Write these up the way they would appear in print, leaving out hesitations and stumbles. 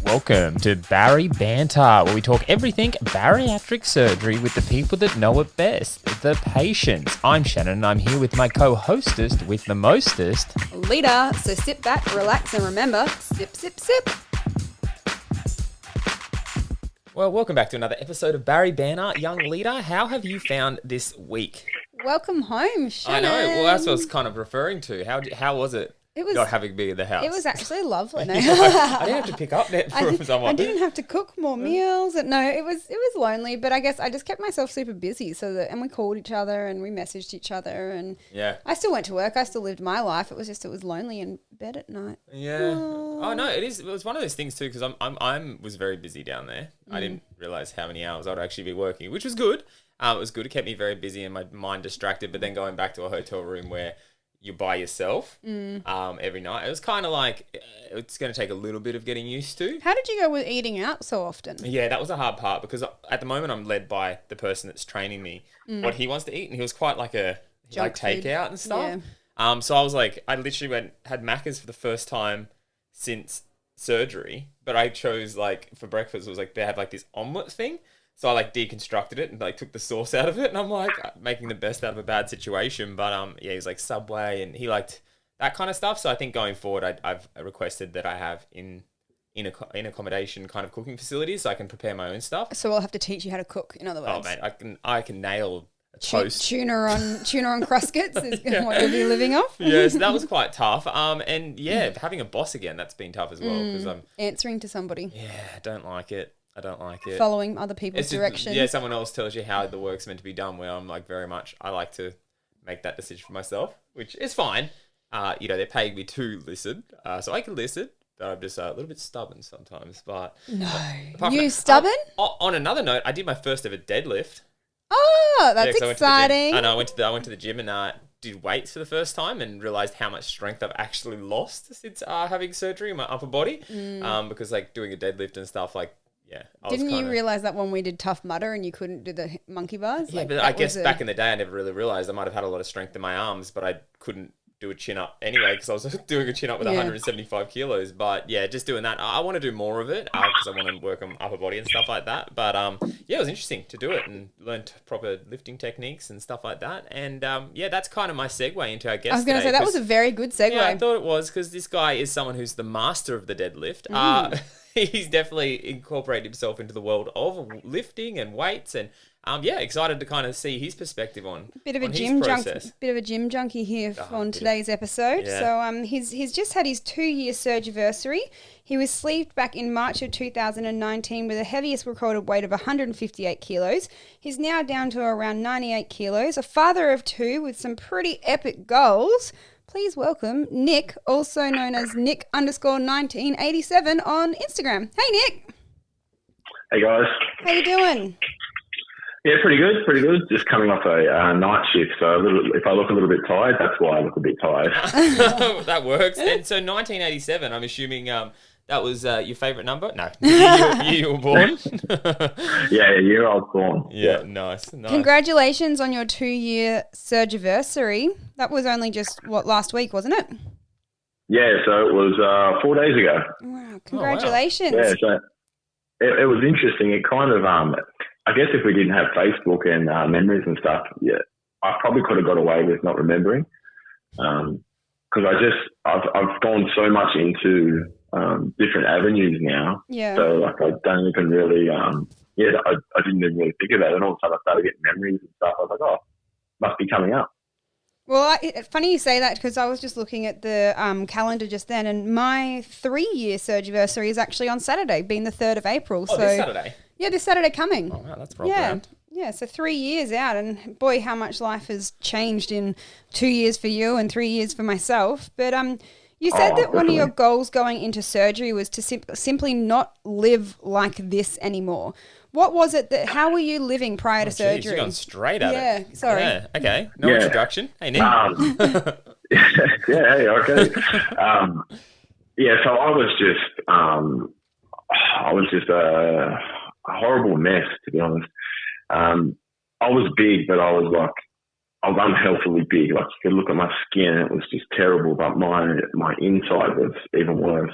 Welcome to BARI Banter, where we talk everything bariatric surgery with the people that know it best, the patients. I'm Shannon, and I'm here with my co-hostess with the mostest, Lita. So sit back, relax, and remember, sip, sip, sip. Well, welcome back to another episode of BARI Banter. Young Lita, how have you found this week? Welcome home, Shannon. I know. Well, that's what I was kind of referring to. How was it? Not having me in the house. It was actually lovely. No. I didn't have to pick up that for someone. I didn't have to cook more meals. No, it was lonely, but I guess I just kept myself super busy. And we called each other and we messaged each other, and yeah, I still went to work. I still lived my life. It was lonely in bed at night. Yeah. Oh no, it was one of those things too, because I was very busy down there. I didn't realize how many hours I'd actually be working, which was good. It was good. It kept me very busy and my mind distracted. But then going back to a hotel room where you're by yourself every night. It was kind of like, it's going to take a little bit of getting used to. How did you go with eating out so often? Yeah, that was a hard part because at the moment I'm led by the person that's training me what he wants to eat. And he was quite like takeout and stuff. Yeah. So I was like, I literally had Macca's for the first time since surgery. But I chose for breakfast, it was they have this omelette thing. So I deconstructed it and took the sauce out of it, and I'm making the best out of a bad situation. But yeah, he was Subway, and he liked that kind of stuff. So I think going forward, I've requested that I have in accommodation kind of cooking facilities, so I can prepare my own stuff. So I'll have to teach you how to cook. In other words, oh man, I can nail a toast. Tuna on Cruskets is what you'll be living off. Yes, that was quite tough. And yeah, having a boss again, that's been tough as well because I'm answering to somebody. Yeah, I don't like it. Following other people's directions. Yeah, someone else tells you how the work's meant to be done, where I'm very much, I like to make that decision for myself, which is fine. They're paying me to listen, so I can listen, but I'm just a little bit stubborn sometimes. But no, you stubborn? On another note, I did my first ever deadlift. Oh, that's exciting. I went to the gym and did weights for the first time and realized how much strength I've actually lost since having surgery in my upper body. Because doing a deadlift and stuff yeah. Didn't you realize that when we did Tough Mudder and you couldn't do the monkey bars? Yeah, but I guess back in the day I never really realized I might have had a lot of strength in my arms, but I couldn't do a chin up anyway because I was doing a chin up with 175 kilos. But yeah, just doing that. I want to do more of it because I want to work on upper body and stuff like that. But yeah, it was interesting to do it and learn proper lifting techniques and stuff like that. And yeah, that's kind of my segue into our guest. I was going to say that was a very good segue. Yeah, I thought it was because this guy is someone who's the master of the deadlift. He's definitely incorporated himself into the world of lifting and weights, and yeah, excited to kind of see his perspective on bit of a gym junkie here on today's episode. Yeah. So he's just had his 2-year surgeversary. He was sleeved back in March of 2019 with the heaviest recorded weight of 158 kilos. He's now down to around 98 kilos. A father of 2 with some pretty epic goals. Please welcome Nick, also known as Nick_1987 on Instagram. Hey, Nick. Hey, guys. How you doing? Yeah, pretty good. Just coming off a night shift, so if I look a little bit tired, that's why I look a bit tired. That works. And so 1987, I'm assuming that was your favourite number? No. You were born? Yeah, year I was born. Yeah, nice. Congratulations on your 2-year surgeversary. That was only just, last week, wasn't it? Yeah, so it was 4 days ago. Wow, congratulations. Oh, wow. Yeah, so it was interesting. It kind of, I guess if we didn't have Facebook and memories and stuff, yeah, I probably could have got away with not remembering. Because I've gone so much into different avenues now. Yeah. So I don't even really, I didn't even really think about it. And all of a sudden I started getting memories and stuff. I was like, oh, must be coming up. Well, funny you say that because I was just looking at the calendar just then, and my 3-year surgeversary is actually on Saturday, being the 3rd of April. Oh, this Saturday? Yeah, this Saturday coming. Oh, wow, that's proper. Yeah, so 3 years out, and boy, how much life has changed in 2 years for you and 3 years for myself. But you said that one of your goals going into surgery was to simply not live like this anymore. What was it how were you living prior to surgery? You've gone straight at it. Yeah, sorry. Yeah, okay. No introduction. Hey, Nick. Hey, okay. So I was just a horrible mess, to be honest. I was big, but I was unhealthily big. You could look at my skin, it was just terrible, but my inside was even worse.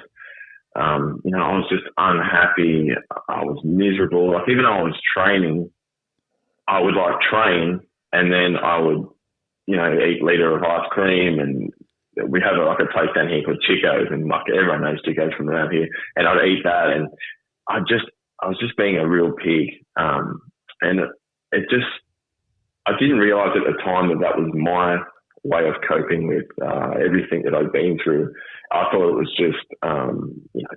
I was just unhappy. I was miserable. Like, even though I was training, I would like train and then I would, eat a litre of ice cream, and we have like a place down here called Chico's, and like everyone knows Chico's from around here, and I'd eat that, and I was just being a real pig. And I didn't realise at the time that was my way of coping with everything that I'd been through. I thought it was just,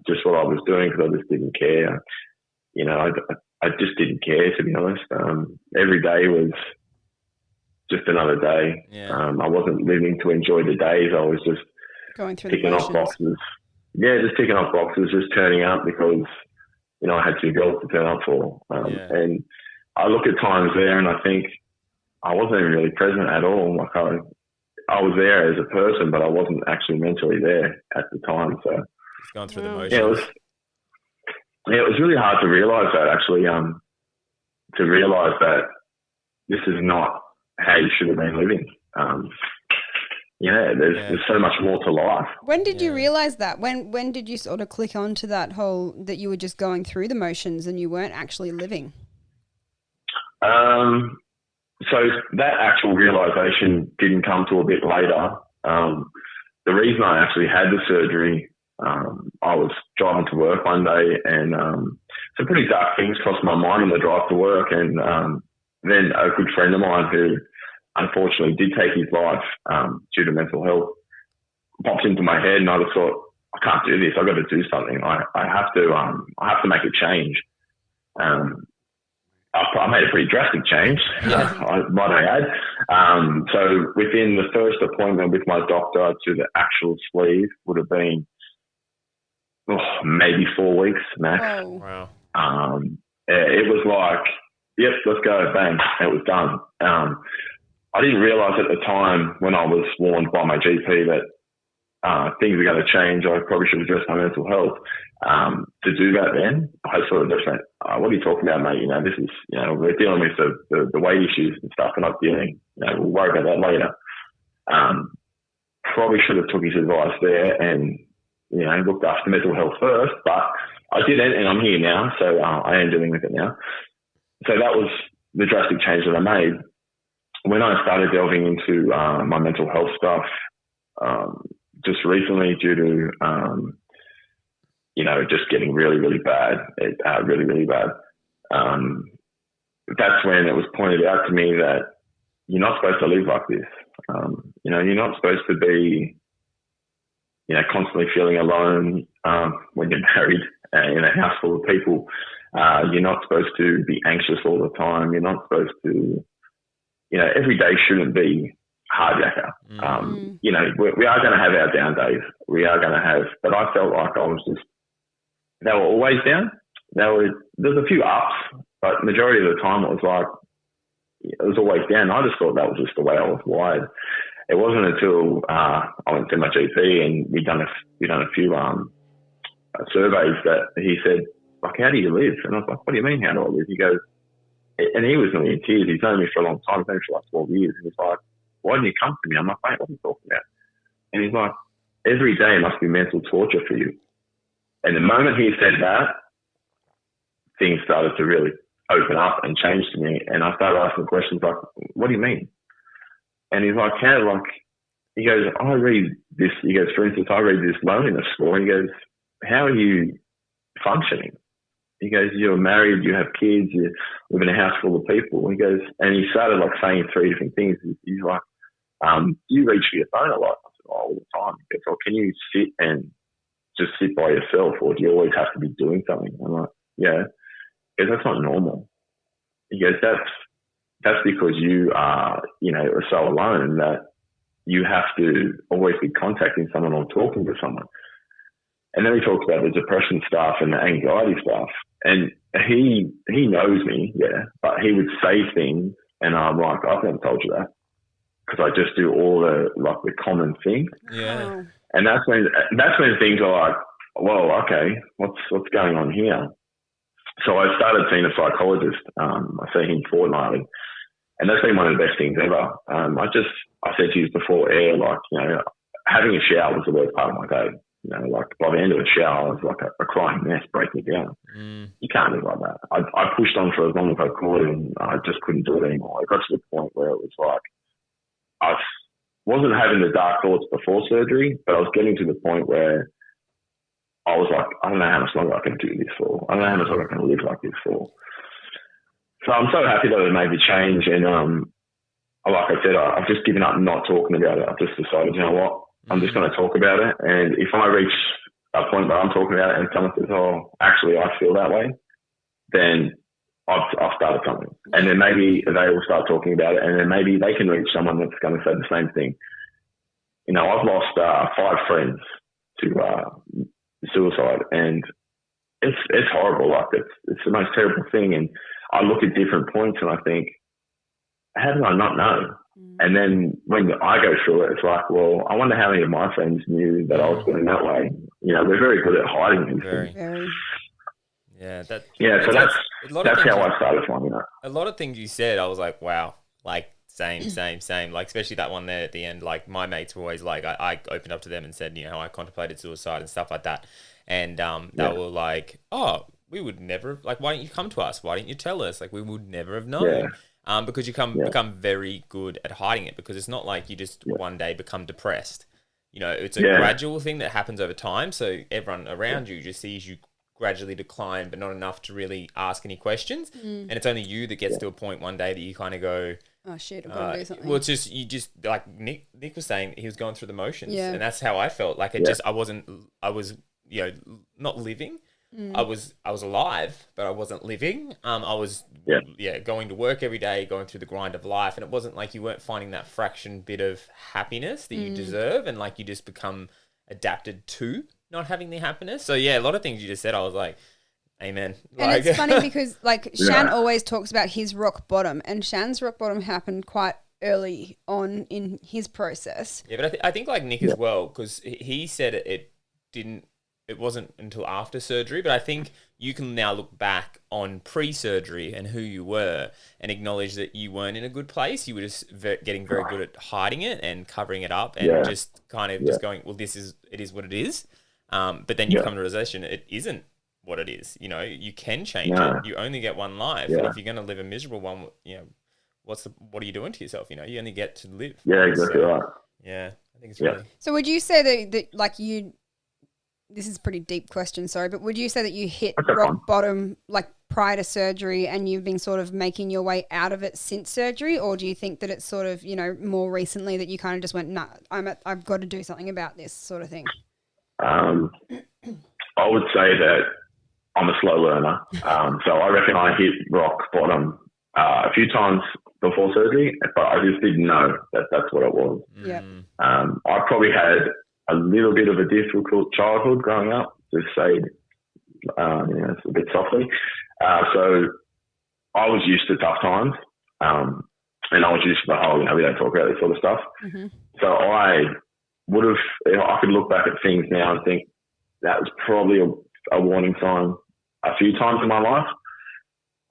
just what I was doing because I just didn't care. I just didn't care, to be honest. Every day was just another day. Yeah. I wasn't living to enjoy the days. I was just going through ticking off boxes. Yeah, just ticking off boxes, just turning up because, I had 2 girls to turn up for. And I look at times there and I think I wasn't even really present at all. Like, I was there as a person, but I wasn't actually mentally there at the time. So just going through the motions. It was really hard to realise that, actually, to realise that this is not how you should have been living. There's so much more to life. When did you realise that? When did you sort of click onto that that you were just going through the motions and you weren't actually living? So that actual realisation didn't come to a bit later. The reason I actually had the surgery, I was driving to work one day and some pretty dark things crossed my mind on the drive to work, and then a good friend of mine who unfortunately did take his life due to mental health popped into my head, and I just thought, I can't do this. I've got to do something. I have to make a change. I made a pretty drastic change, might I add. So within the first appointment with my doctor to the actual sleeve would have been maybe 4 weeks max. Oh. Wow. It was like, yep, let's go, bang, it was done. I didn't realise at the time when I was warned by my GP that things are going to change. I probably should address my mental health. To do that then, I sort of just went, what are you talking about, mate? This is, we're dealing with the weight issues and stuff. We're not dealing, we'll worry about that later. Probably should have took his advice there and, looked after mental health first, but I didn't, and I'm here now, so I am dealing with it now. So that was the drastic change that I made. When I started delving into my mental health stuff, just recently due to, just getting really, really bad, really, really bad. That's when it was pointed out to me that you're not supposed to live like this. You're not supposed to be, constantly feeling alone when you're married in a house full of people. You're not supposed to be anxious all the time. You're not supposed to, every day shouldn't be hardjacker. We are going to have our down days. We are going to have, but I felt like they were always down. There's a few ups, but majority of the time it was always down. I just thought that was just the way I was wired. It wasn't until I went to my GP and we done a few surveys that he said, like, how do you live? And I was like, what do you mean, how do I live? He goes, and he was nearly in tears. He's known me for a long time. He's known me for like 12 years. And he's like, why didn't you come to me? I'm like, mate, what are you talking about? And he's like, every day must be mental torture for you. And the moment he said that, things started to really open up and change to me. And I started asking questions like, what do you mean? And he's like, he goes, I read this, for instance, I read this loneliness score. He goes, how are you functioning? He goes, you're married, you have kids, you live in a house full of people. He goes, and he started like saying 3 different things. He's like, you reach for your phone a lot? I said, all the time. He goes, well, can you sit and just sit by yourself, or do you always have to be doing something? I'm like, yeah. He goes, that's not normal. He goes, that's because you are, are so alone that you have to always be contacting someone or talking to someone. And then we talked about the depression stuff and the anxiety stuff. And he knows me, yeah, but he would say things and I'm like, I've never told you that, because I just do all the common things. Yeah. And that's when things are like, whoa, okay, what's going on here? So I started seeing a psychologist. I see him fortnightly, and that's been one of the best things ever. I said to you before air, having a shower was the worst part of my day. like by the end of the shower, I was like a crying mess, breaking down. You can't live like that. I pushed on for as long as I could, and I just couldn't do it anymore. It got to the point where it was like I wasn't having the dark thoughts before surgery, but I was getting to the point where I was like, I don't know how much longer I can do this for. I don't know how much longer I can live like this for. So I'm so happy that it made the change, and like I said, I've just given up not talking about it. I've just decided, you know what, I'm just going to talk about it, and if I reach a point where I'm talking about it and someone says, oh, actually I feel that way, then I've started something. And then maybe they will start talking about it, and then maybe they can reach someone that's going to say the same thing. I've lost 5 friends to suicide, and it's horrible. Like it's the most terrible thing. And I look at different points and I think, how did I not know? And then when I go through it, it's like, well, I wonder how many of my friends knew that I was feeling that way. We're very good at hiding these things. Very. Yeah, so that's how I started finding it. A lot of things you said, I was like, wow, like same. Like especially that one there at the end. Like my mates were always like, I opened up to them and said, I contemplated suicide and stuff like that, and they were like, oh, we would never, like, why didn't you come to us? Why didn't you tell us? Like we would never have known. Because you become very good at hiding it, because it's not like you just one day become depressed. It's a gradual thing that happens over time. So everyone around you just sees you gradually decline, but not enough to really ask any questions. And it's only you that gets to a point one day that you kind of go, oh shit, I've got to do something. Well, it's just, like Nick was saying, he was going through the motions, and that's how I felt. Like I was, not living. I was alive, but I wasn't living. I was going to work every day, going through the grind of life, and it wasn't like you weren't finding that fraction bit of happiness that you deserve, and like you just become adapted to not having the happiness. So a lot of things you just said, I was like, amen. And it's funny because like Shan always talks about his rock bottom, and Shan's rock bottom happened quite early on in his process. Yeah, but I think like Nick as well, because he said it wasn't until after surgery, but I think you can now look back on pre-surgery and who you were and acknowledge that you weren't in a good place. You were just getting very good at hiding it and covering it up and just kind of just going, well, it is what it is. But then you come to the realization it isn't what it is. You can change it. You only get one life. And if you're going to live a miserable one, what are you doing to yourself? You only get to live. Yeah, exactly right. Yeah, I think it's really... So would you say that like this is a pretty deep question, sorry, but would you say that you hit rock bottom like prior to surgery and you've been sort of making your way out of it since surgery? Or do you think that it's sort of, more recently that you kind of just went, nah, I've got to do something about this sort of thing? I would say that I'm a slow learner. So I reckon I hit rock bottom a few times before surgery, but I just didn't know that that's what it was. Yeah. I probably had a little bit of a difficult childhood growing up, to say, it's a bit softly. So I was used to tough times, and I was used to the whole, we don't talk about this sort of stuff. Mm-hmm. So I could look back at things now and think that was probably a warning sign a few times in my life.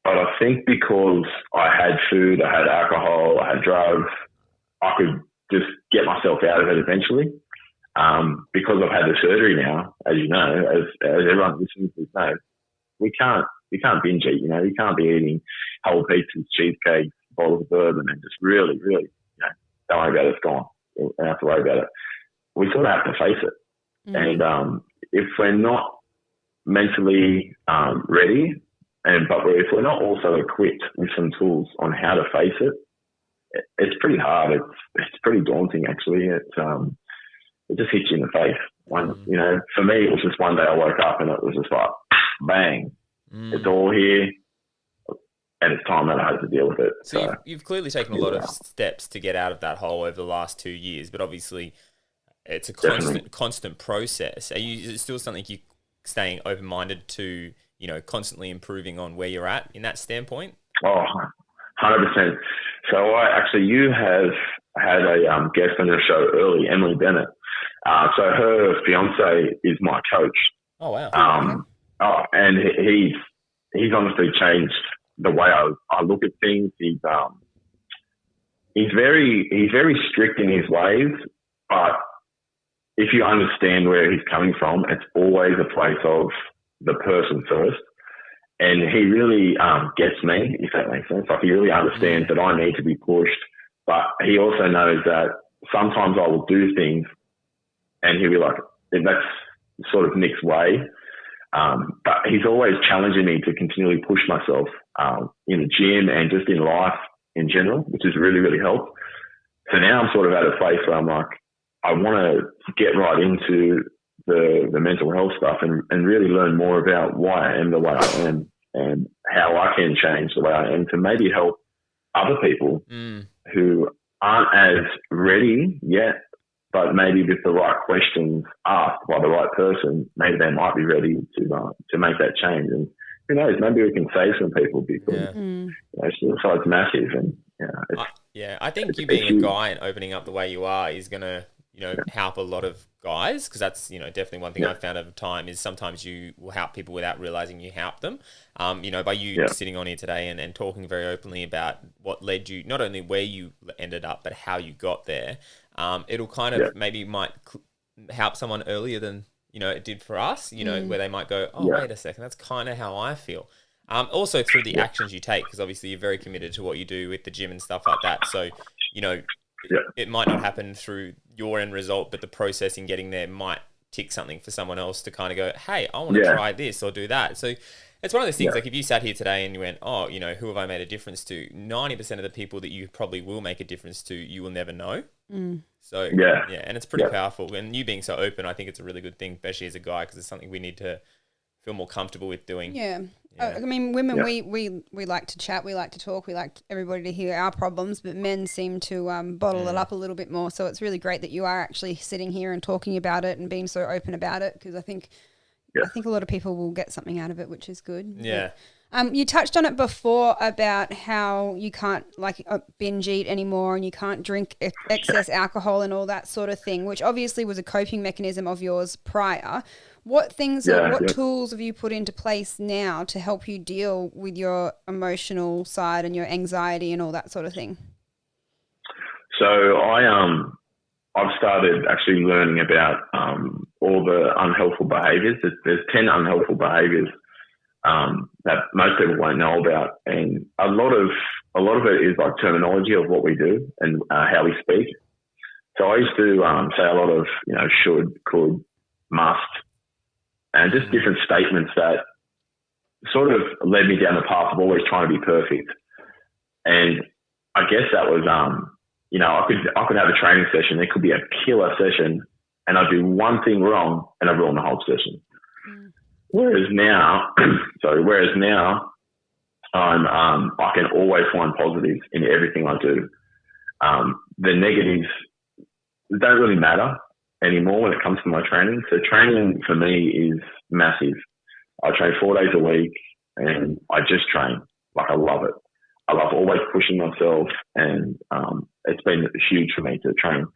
But I think because I had food, I had alcohol, I had drugs, I could just get myself out of it eventually. Because I've had the surgery now, as you know, as everyone listening to this knows, you can't binge eat, you can't be eating whole pizzas, cheesecake, bottles of bourbon and just really, really, don't worry about it, it's gone. You don't have to worry about it. We sort of have to face it. Mm-hmm. And if we're not mentally ready, but if we're not also equipped with some tools on how to face it, it's pretty hard. It's pretty daunting, actually. It just hits you in the face. For me, it was just one day I woke up and it was just like, bang, it's all here, and it's time that I had to deal with it. So you've clearly taken a lot of steps to get out of that hole over the last 2 years, but obviously it's a constant process. Is it still something you're staying open-minded to, constantly improving on where you're at in that standpoint? Oh, 100%. So you have had a guest on your show early, Emily Bennett. So her fiance is my coach. Oh, wow. And he's honestly changed the way I look at things. He's very strict in his ways, but if you understand where he's coming from, it's always a place of the person first. And he really gets me, if that makes sense. Like, he really understands that I need to be pushed, but he also knows that sometimes I will do things and he'll be like, that's sort of Nick's way. But he's always challenging me to continually push myself in the gym and just in life in general, which has really, really helped. So now I'm sort of at a place where I'm like, I want to get right into the mental health stuff and really learn more about why I am the way I am and how I can change the way I am to maybe help other people who aren't as ready yet, but maybe with the right questions asked by the right person, maybe they might be ready to make that change. And who knows, maybe we can save some people because suicide's massive. And I think you being a guy and opening up the way you are is going to, help a lot of guys, because that's, definitely one thing I've found over time is sometimes you will help people without realizing you help them. By you sitting on here today and talking very openly about what led you, not only where you ended up, but how you got there. It'll kind of maybe might help someone earlier than, it did for us, where they might go, wait a second, that's kind of how I feel. Also through the actions you take, because obviously you're very committed to what you do with the gym and stuff like that. So, it might not happen through your end result, but the process in getting there might tick something for someone else to kind of go, hey, I want to try this or do that. So it's one of those things, like if you sat here today and you went, who have I made a difference to? 90% of the people that you probably will make a difference to, you will never know. So, and it's pretty powerful. And you being so open, I think it's a really good thing, especially as a guy, because it's something we need to feel more comfortable with doing. I mean, women, we like to chat, we like to talk, we like everybody to hear our problems, but men seem to bottle it up a little bit more. So it's really great that you are actually sitting here and talking about it and being so open about it, because I think a lot of people will get something out of it, which is good. Yeah. You touched on it before about how you can't binge eat anymore and you can't drink excess alcohol and all that sort of thing, which obviously was a coping mechanism of yours prior. What things what tools have you put into place now to help you deal with your emotional side and your anxiety and all that sort of thing? So I've started actually learning about all the unhelpful behaviors. There's 10 unhelpful behaviors that most people won't know about, and a lot of it is like terminology of what we do and how we speak. So I used to say a lot of should, could, must, and just different statements that sort of led me down the path of always trying to be perfect. And I guess that was I could have a training session. It could be a killer session, and I'd do one thing wrong and I'd ruin the whole session. Whereas now I can always find positives in everything I do. The negatives don't really matter anymore when it comes to my training. So training for me is massive. I train 4 days a week and I just train. Like, I love it. I love always pushing myself, and it's been huge for me to train.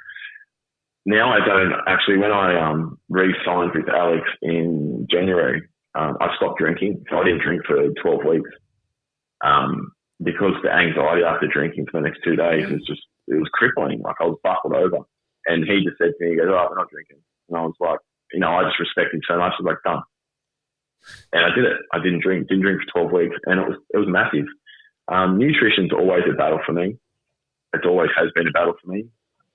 Now I don't actually. When I re-signed with Alex in January, I stopped drinking. So I didn't drink for 12 weeks because the anxiety after drinking for the next 2 days was crippling. Like, I was buckled over. And he just said to me, he goes, we're not drinking. And I was like, I just respect him so much. I was like, done. And I did it. I didn't drink for 12 weeks, and it was massive. Nutrition's always a battle for me. It always has been a battle for me.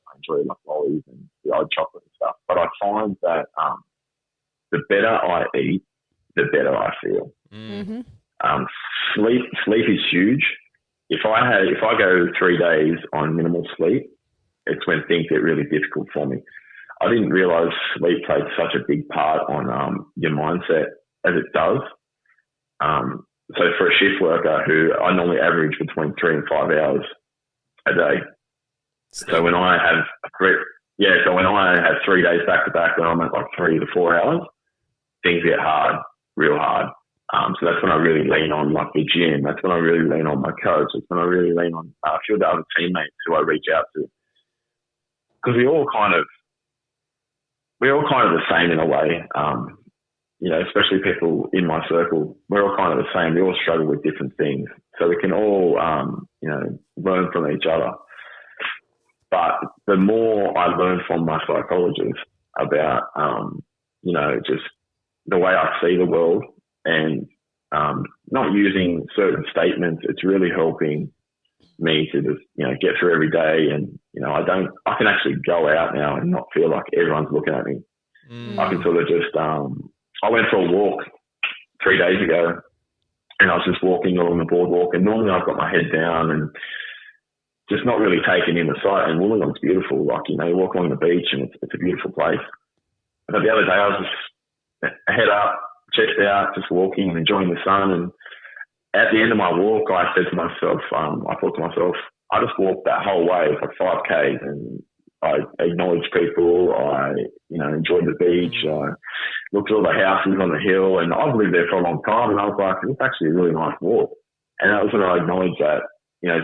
I enjoy like lollies and the odd chocolate and stuff. But I find that the better I eat, the better I feel. Sleep is huge. If I go 3 days on minimal sleep, it's when things get really difficult for me. I didn't realize sleep played such a big part on your mindset as it does. So for a shift worker who I normally average between 3 and 5 hours a day. So when I have 3 days back to back, when I'm at like 3 to 4 hours, things get hard, real hard. So that's when I really lean on like the gym. That's when I really lean on my coach. That's when I really lean on a few of the other teammates who I reach out to. Because we're all kind of the same in a way. Especially people in my circle, we're all kind of the same. We all struggle with different things. So we can all, learn from each other. But the more I learn from my psychologist, about, just the way I see the world, and not using certain statements. It's really helping me to just, get through every day. And, I can actually go out now and not feel like everyone's looking at me. I can sort of just, I went for a walk 3 days ago, and I was just walking along the boardwalk, and normally I've got my head down and just not really taking in the sight. And Wollongong's beautiful. Like, you walk along the beach and it's a beautiful place. But the other day I was just head up, chest out, just walking and enjoying the sun. And at the end of my walk, I said to myself, I thought to myself, I just walked that whole way, it's like 5 Ks, and I acknowledged people. I, enjoyed the beach. I looked at all the houses on the hill, and I've lived there for a long time. And I was like, it's actually a really nice walk. And that was when I acknowledged that,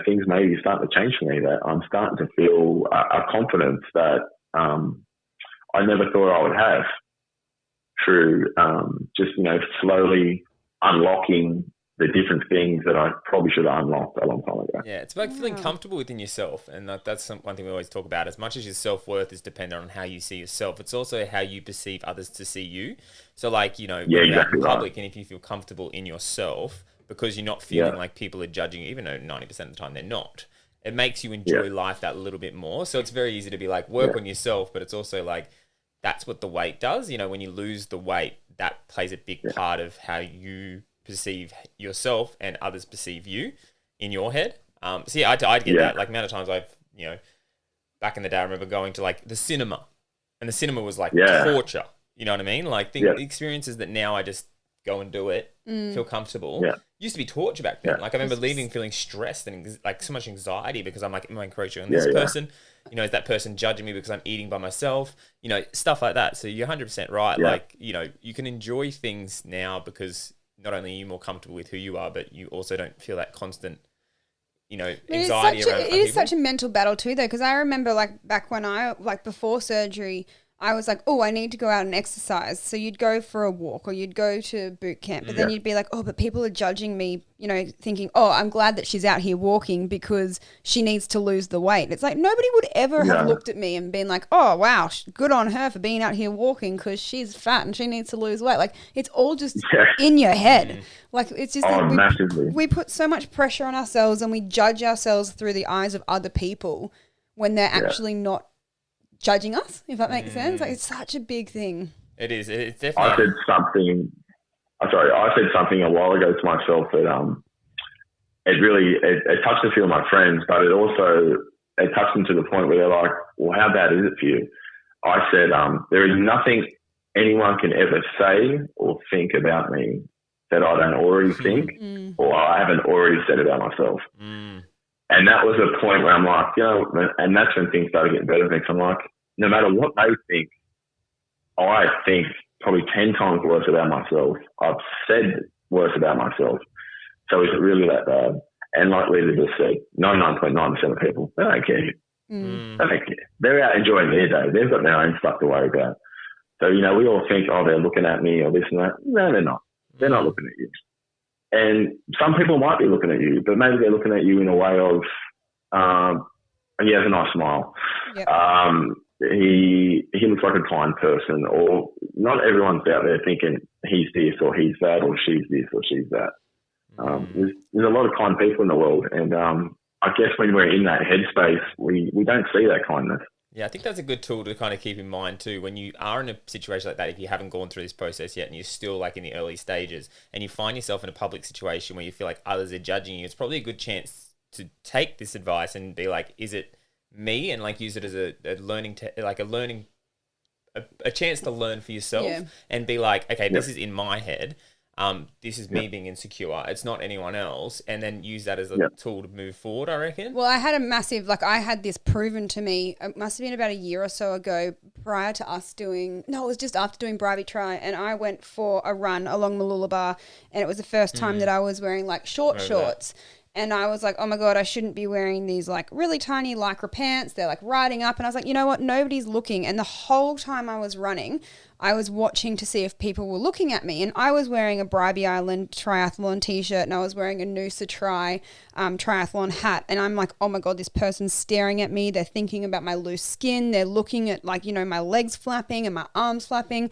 things may be starting to change for me, that I'm starting to feel a confidence that I never thought I would have through just, slowly unlocking the different things that I probably should have unlocked a long time ago. Yeah, it's about feeling comfortable within yourself. And that's one thing we always talk about. As much as your self-worth is dependent on how you see yourself, it's also how you perceive others to see you. So like, exactly in public, right. and if you feel comfortable in yourself because you're not feeling like people are judging you, even though 90% of the time they're not, it makes you enjoy life that little bit more. So it's very easy to be like, work on yourself, but it's also like, that's what the weight does. When you lose the weight, that plays a big part of how you perceive yourself and others perceive you in your head. I get that. Like, amount of times I've, back in the day, I remember going to like the cinema, and the cinema was like torture. You know what I mean? Like the experiences that now I just go and do it, feel comfortable. Yeah. Used to be torture back then. Like I remember leaving feeling stressed and like so much anxiety because I'm like, am I encroaching on this person? Is that person judging me because I'm eating by myself? Stuff like that. So you're 100% right. Yeah. Like, you can enjoy things now because not only are you more comfortable with who you are, but you also don't feel that constant, anxiety around it is such a mental battle too, though, because I remember like back when before surgery, I was like, oh, I need to go out and exercise. So you'd go for a walk or you'd go to boot camp, but then you'd be like, oh, but people are judging me, thinking, oh, I'm glad that she's out here walking because she needs to lose the weight. It's like nobody would ever have looked at me and been like, oh, wow, good on her for being out here walking because she's fat and she needs to lose weight. Like it's all just in your head. Like it's just we put so much pressure on ourselves and we judge ourselves through the eyes of other people when they're actually not judging us, if that makes sense. Like it's such a big thing. It is. It's definitely. I said something a while ago to myself that it touched a few of my friends, but it touched them to the point where they're like, well, how bad is it for you? I said, there is nothing anyone can ever say or think about me that I don't already think or I haven't already said about myself. And that was a point where I'm like, and that's when things started getting better. I'm like, no matter what they think, I think probably 10 times worse about myself. I've said worse about myself. So is it really that bad? And like Lisa just said, 99.9% of people, they don't care. They don't care. They're out enjoying their day. They've got their own stuff to worry about. So, we all think, oh, they're looking at me or this and that. No, they're not. They're not looking at you. And some people might be looking at you, but maybe they're looking at you in a way of, he has a nice smile. Yep. He looks like a kind person, or not everyone's out there thinking he's this or he's that or she's this or she's that. There's a lot of kind people in the world, and I guess when we're in that headspace, we don't see that kindness. Yeah, I think that's a good tool to kind of keep in mind too. When you are in a situation like that, if you haven't gone through this process yet and you're still like in the early stages and you find yourself in a public situation where you feel like others are judging you, it's probably a good chance to take this advice and be like, is it me? And like use it as a chance to learn for yourself and be like, okay, this is in my head. This is me being insecure. It's not anyone else. And then use that as a tool to move forward, I reckon. Well, I had I had this proven to me, it must have been about a year or so ago prior to us it was just after doing BARIATRIC, and I went for a run along the Lullabar, and it was the first time that I was wearing like shorts. And I was like, oh my God, I shouldn't be wearing these like really tiny Lycra pants. They're like riding up. And I was like, you know what? Nobody's looking. And the whole time I was running, I was watching to see if people were looking at me, and I was wearing a Bribey Island triathlon t-shirt, and I was wearing a Noosa triathlon hat, and I'm like, oh my God, this person's staring at me. They're thinking about my loose skin. They're looking at, like, you know, my legs flapping and my arms flapping.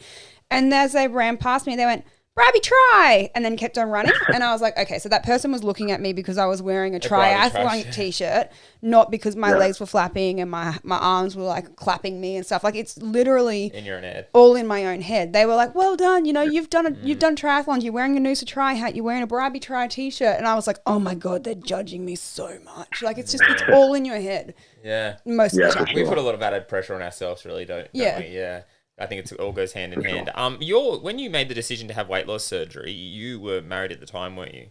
And as they ran past me, they went, Bribey, try, and then kept on running. And I was like, okay, so that person was looking at me because I was wearing a triathlon t-shirt, not because my legs were flapping and my arms were like clapping me and stuff. Like, it's literally in your own head, all in my own head. They were like, well done, you know, you've done triathlons, you're wearing a Noosa Tri hat, you're wearing a Bribey Tri t-shirt. And I was like, oh my God, they're judging me so much. Like, it's all in your head. Yeah. Most of the time. We put a lot of added pressure on ourselves, really, don't we? Yeah. I think it all goes hand in hand. When you made the decision to have weight loss surgery, you were married at the time, weren't you?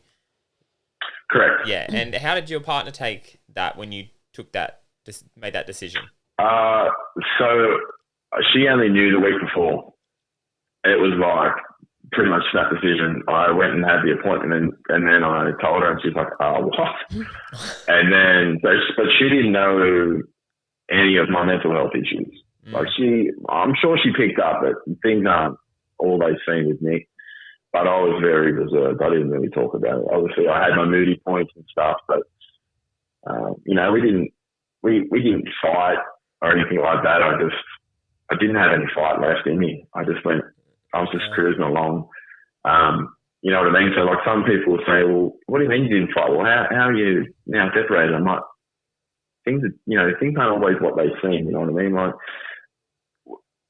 Correct. Yeah, and how did your partner take that when you made that decision? So she only knew the week before. It was like pretty much that decision. I went and had the appointment, and then I told her, and she's like, "Oh, what?" And then, but she didn't know any of my mental health issues. Like, I'm sure she picked up that things aren't all they seem with Nick, but I was very reserved. I didn't really talk about it. Obviously, I had my moody points and stuff, but you know, we didn't fight or anything like that. I didn't have any fight left in me. I was just cruising along. You know what I mean? So, like, some people say, "Well, what do you mean you didn't fight? Well, how are you now separated?" I'm like, things aren't always what they seem. You know what I mean? Like,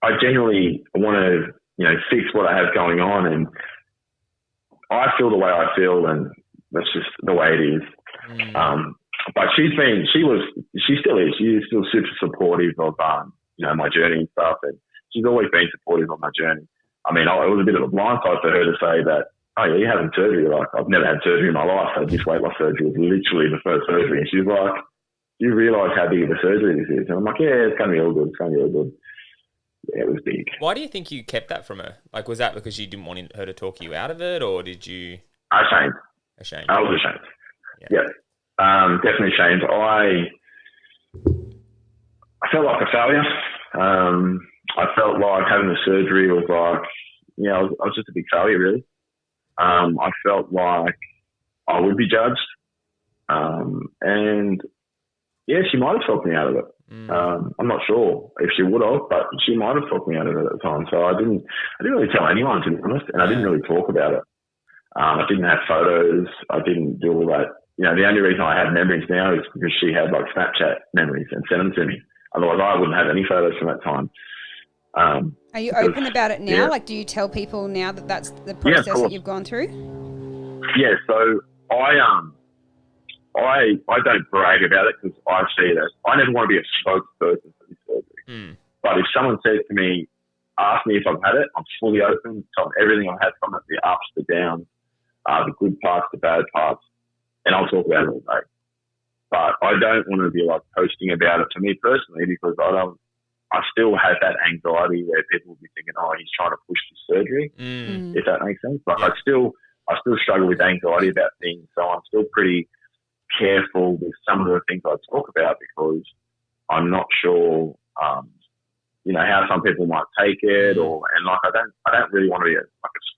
I genuinely want to, you know, fix what I have going on, and I feel the way I feel, and that's just the way it is. But she still is. She is still super supportive of, you know, my journey and stuff, and she's always been supportive of my journey. I mean, it was a bit of a blindside for her to say that, oh yeah, you're having surgery. Like, I've never had surgery in my life. So this weight loss surgery was literally the first surgery, and she's like, "Do you realise how big of a surgery this is?" And I'm like, "Yeah, it's going to be all good. It's going to be all good." Yeah, it was big. Why do you think you kept that from her? Like, was that because you didn't want her to talk you out of it, or did you? Ashamed. I was ashamed. Yeah. Definitely ashamed. I felt like a failure. I felt like having the surgery was like, you know, I was just a big failure, really. I felt like I would be judged. And yeah, she might have talked me out of it. I'm not sure if she would have, but she might have talked me out of it at the time. So I didn't really tell anyone, to be honest, and I didn't really talk about it. I didn't have photos. I didn't do all that. You know, the only reason I have memories now is because she had, like, Snapchat memories and sent them to me. Otherwise, I wouldn't have any photos from that time. Are you open about it now? Yeah. Like, do you tell people now that that's the process that you've gone through? Yeah. So I don't brag about it because I see it as, I never want to be a spokesperson for this surgery. But if someone says to me, ask me if I've had it, I'm fully open, tell them everything I've had from it, the ups, the downs, the good parts, the bad parts, and I'll talk about it all day. But I don't want to be, like, posting about it, for me personally, because I still have that anxiety where people will be thinking, oh, he's trying to push the surgery, if that makes sense. But I still struggle with anxiety about things, so I'm still pretty careful with some of the things I talk about because I'm not sure, you know, how some people might take it, and like I don't really want to be a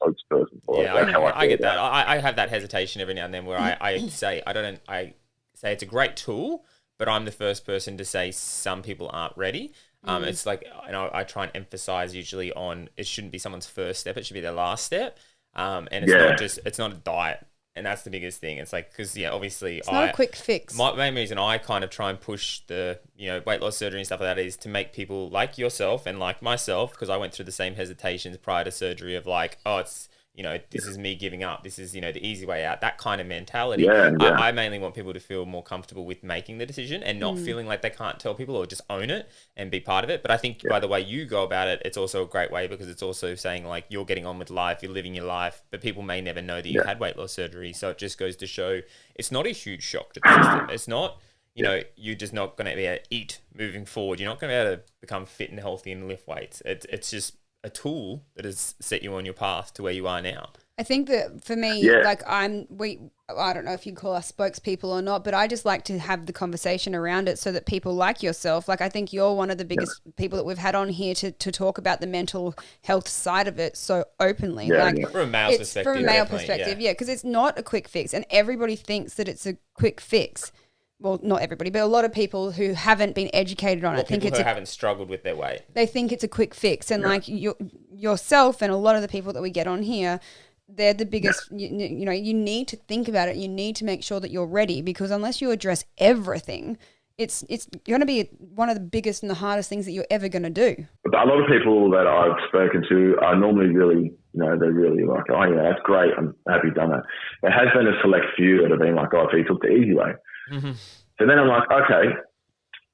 spokesperson for it. Yeah, I get that. I have that hesitation every now and then where I say it's a great tool, but I'm the first person to say some people aren't ready. It's like, and I try and emphasize usually on it shouldn't be someone's first step; it should be their last step. And it's not a diet. And that's the biggest thing. It's like, because, yeah, obviously it's not a quick fix. My main reason I kind of try and push the, you know, weight loss surgery and stuff like that is to make people like yourself and like myself, because I went through the same hesitations prior to surgery of like, oh, it's, you know, this is me giving up. This is, you know, the easy way out, that kind of mentality. Yeah. I mainly want people to feel more comfortable with making the decision and not feeling like they can't tell people or just own it and be part of it. But I think by the way you go about it, it's also a great way because it's also saying like you're getting on with life, you're living your life, but people may never know that you had weight loss surgery. So it just goes to show it's not a huge shock to the system. It's not, you know, you're just not going to be able to eat moving forward. You're not going to be able to become fit and healthy and lift weights. It's just a tool that has set you on your path to where you are now. I think that for me, like I don't know if you call us spokespeople or not, but I just like to have the conversation around it so that people like yourself, like I think you're one of the biggest people that we've had on here to talk about the mental health side of it so openly. From a male perspective. Yeah, because it's not a quick fix, and everybody thinks that it's a quick fix. Well, not everybody, but a lot of people who haven't been educated on it think it's haven't struggled with their weight. They think it's a quick fix, and like yourself and a lot of the people that we get on here, they're the biggest. You know, you need to think about it. You need to make sure that you're ready, because unless you address everything, it's going to be one of the biggest and the hardest things that you're ever going to do. A lot of people that I've spoken to are normally really, they're really like, oh yeah, that's great. I'm happy you've done that. There has been a select few that have been like, oh, so you took the easy way. Mm-hmm. So then I'm like, okay,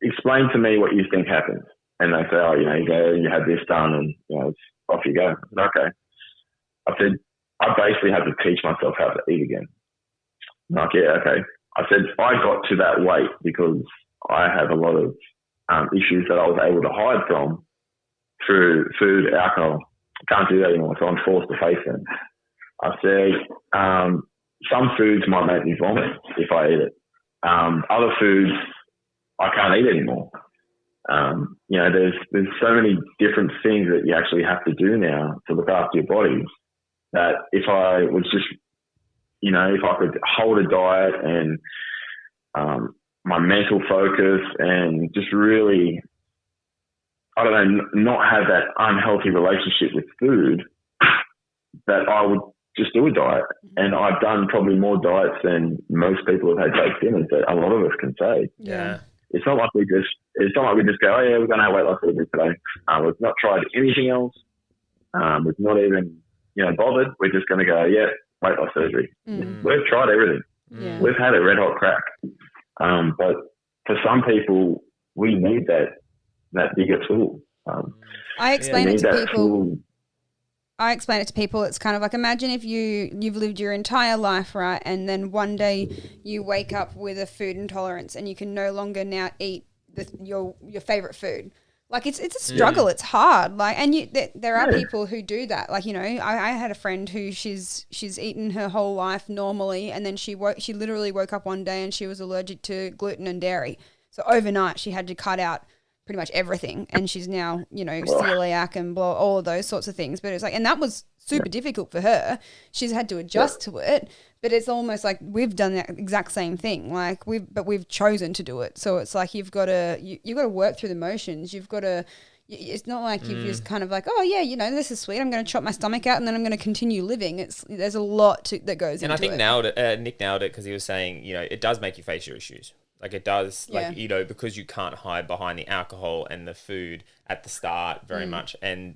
explain to me what you think happens. And they say, oh, you go, you have this done, and it's off you go. I said, okay. I said, I basically have to teach myself how to eat again. I'm like, yeah, okay. I said, I got to that weight because I have a lot of issues that I was able to hide from through food, alcohol. I can't do that anymore, so I'm forced to face them. I said, some foods might make me vomit if I eat it. Other foods I can't eat anymore. There's so many different things that you actually have to do now to look after your body, that if I was just, if I could hold a diet and my mental focus and just really, I don't know, not have that unhealthy relationship with food, that I would just do a diet. And I've done probably more diets than most people have had baked dinners, that a lot of us can say. Yeah. It's not like we just go, oh yeah, we're going to have weight loss surgery today. We've not tried anything else. We've not even, bothered. We're just going to go, yeah, weight loss surgery. We've tried everything. Yeah. We've had a red hot crack. But for some people, we need that bigger tool. I explain it to people. It's kind of like, imagine if you've lived your entire life, right, and then one day you wake up with a food intolerance and you can no longer now eat your favorite food. Like it's a struggle. It's hard. Like, and there are people who do that. Like, I had a friend who she's eaten her whole life normally, and then she literally woke up one day and she was allergic to gluten and dairy. So overnight she had to cut out pretty much everything, and she's now, celiac and all of those sorts of things. But it's like, and that was super difficult for her. She's had to adjust to it, but it's almost like we've done that exact same thing. Like we've chosen to do it. So it's like you've got to work through the motions. You've got to. It's not like you've just kind of like, oh yeah, this is sweet. I'm going to chop my stomach out and then I'm going to continue living. There's a lot that goes into it. And I think Nick nailed it, because he was saying, it does make you face your issues. Like it does, because you can't hide behind the alcohol and the food at the start very much. And,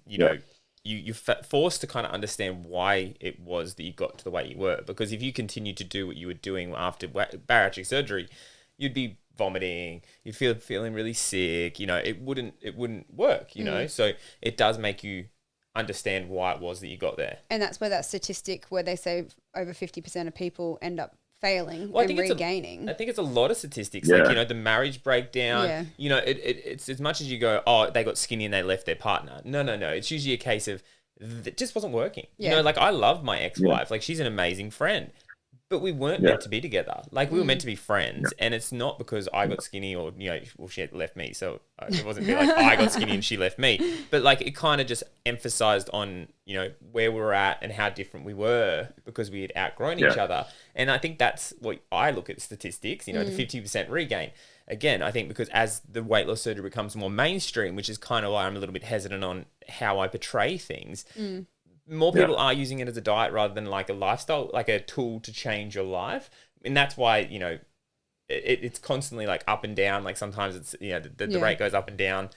you're forced to kind of understand why it was that you got to the way you were. Because if you continued to do what you were doing after bariatric surgery, you'd be vomiting, you'd feeling really sick, it wouldn't work, So it does make you understand why it was that you got there. And that's where that statistic where they say over 50% of people end up failing and regaining. I think it's a lot of statistics, like, the marriage breakdown, it's as much as you go, oh, they got skinny and they left their partner. No. It's usually a case of it just wasn't working. Like I love my ex-wife, like she's an amazing friend, but we weren't meant to be together. Like we were meant to be friends, and it's not because I got skinny or, she had left me. So it wasn't be like I got skinny and she left me, but like it kind of just emphasized on, where we were at and how different we were because we had outgrown each other. And I think that's what I look at statistics, the 50% regain. Again, I think because as the weight loss surgery becomes more mainstream, which is kind of why I'm a little bit hesitant on how I portray things, more people are using it as a diet rather than like a lifestyle, like a tool to change your life. And that's why, it's constantly like up and down. Like sometimes it's, the rate goes up and down.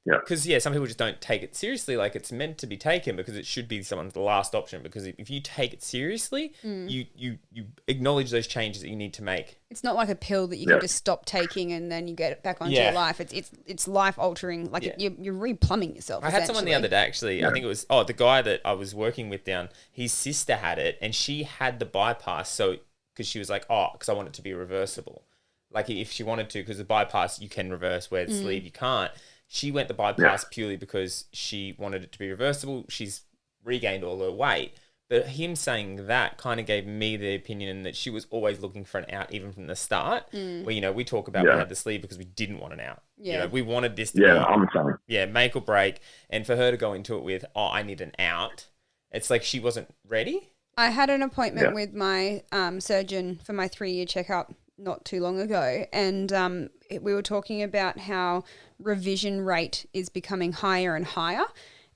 Because, some people just don't take it seriously. Like it's meant to be taken because it should be someone's last option. Because if you take it seriously, you acknowledge those changes that you need to make. It's not like a pill that you can just stop taking and then you get it back onto your life. It's life altering. Like you're replumbing yourself. I had someone the other day actually. I think it was the guy that I was working with down. His sister had it and she had the bypass. So because she was like, because I want it to be reversible. Like if she wanted to, because the bypass you can reverse, where the sleeve you can't. She went the bypass purely because she wanted it to be reversible. She's regained all her weight, But him saying that kind of gave me the opinion that she was always looking for an out, even from the start. Where, you know, we talk about we had the sleeve because we didn't want an out. Yeah. You know, we wanted this to be, I'm sorry. Yeah, make or break. And for her to go into it with, I need an out, it's like she wasn't ready. I had an appointment with my surgeon for my 3-year checkup not too long ago, and we were talking about how revision rate is becoming higher and higher.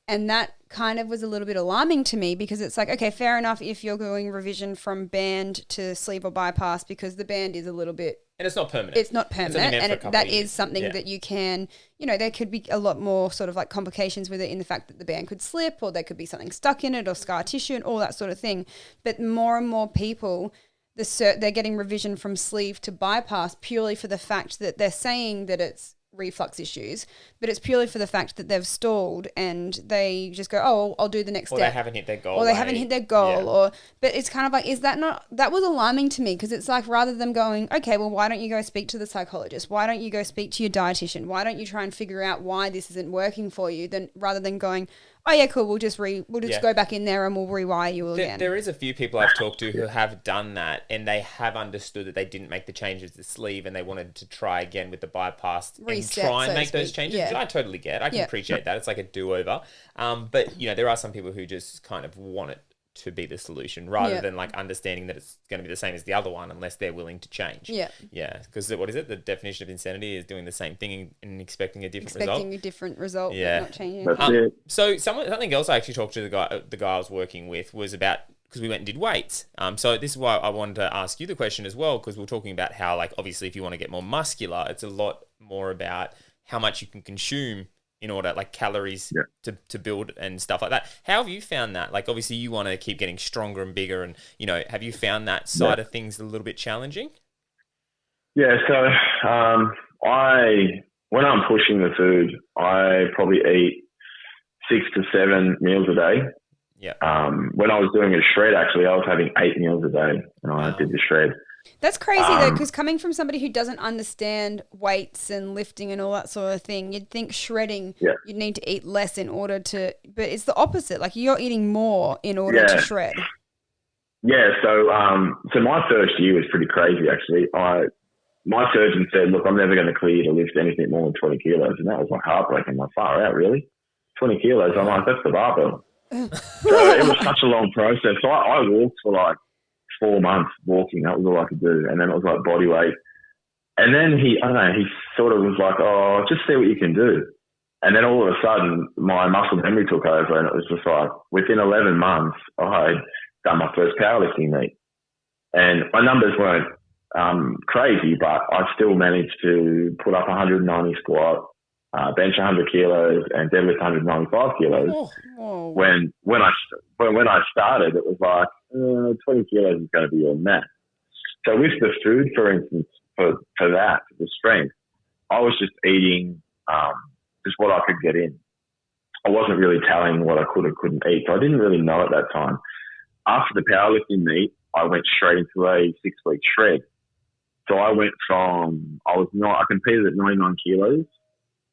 And that kind of was a little bit alarming to me because it's like, okay, fair enough if you're going revision from band to sleeve or bypass because the band is a little bit... And it's not permanent. It's not permanent. And that is something that you can, you know, there could be a lot more sort of like complications with it in the fact that the band could slip or there could be something stuck in it or scar tissue and all that sort of thing. But more and more people, they're getting revision from sleeve to bypass purely for the fact that they're saying that it's reflux issues, but it's purely for the fact that they've stalled and they just go, oh, I'll do the next step. Or they haven't hit their goal. Or they haven't hit their goal. But it's kind of like, is that not, that was alarming to me because it's like rather than going, okay, well, why don't you go speak to the psychologist? Why don't you go speak to your dietitian? Why don't you try and figure out why this isn't working for you? Then rather than going, oh yeah, cool, we'll just go back in there and we'll rewire you again. There is a few people I've talked to who have done that and they have understood that they didn't make the changes to the sleeve and they wanted to try again with the bypass Reset, and try and so make those changes. Yeah. I totally get. I can appreciate that. It's like a do-over. But you know, there are some people who just kind of want it to be the solution rather than like understanding that it's going to be the same as the other one unless they're willing to change. Yeah. Because what is it? The definition of insanity is doing the same thing and expecting a different result. Expecting a different result, yeah. but not changing. That's it. So something else I actually talked to the guy I was working with was about, because we went and did weights. So this is why I wanted to ask you the question as well, because we're talking about how, like, obviously if you want to get more muscular, it's a lot more about how much you can consume in order, like calories to build and stuff like that. How have you found that? Like, obviously you want to keep getting stronger and bigger and, you know, have you found that side of things a little bit challenging? Yeah. So, when I'm pushing the food, I probably eat 6 to 7 meals a day. Yeah. When I was doing a shred, actually, I was having 8 meals a day when I did the shred. That's crazy though, because coming from somebody who doesn't understand weights and lifting and all that sort of thing, you'd think shredding, you'd need to eat less in order to, but it's the opposite. Like you're eating more in order to shred. Yeah. So my first year was pretty crazy actually. My surgeon said, look, I'm never going to clear you to lift anything more than 20 kilos. And that was like heartbreaking. I'm like, far out, really? 20 kilos? I'm like, that's the barbell. So it was such a long process. So I walked for like 4 months walking. That was all I could do. And then it was like body weight. And then he sort of was like, oh, just see what you can do. And then all of a sudden my muscle memory took over and it was just like within 11 months, I had done my first powerlifting meet. And my numbers weren't crazy, but I still managed to put up 190 squat, bench 100 kilos and deadlift 195 kilos. Oh. When I started, it was like 20 kilos is going to be your max. So with the food, for instance, for that, the strength, I was just eating just what I could get in. I wasn't really telling what I could or couldn't eat. So I didn't really know at that time. After the powerlifting meet, I went straight into a 6-week shred. So I went from, I competed at 99 kilos.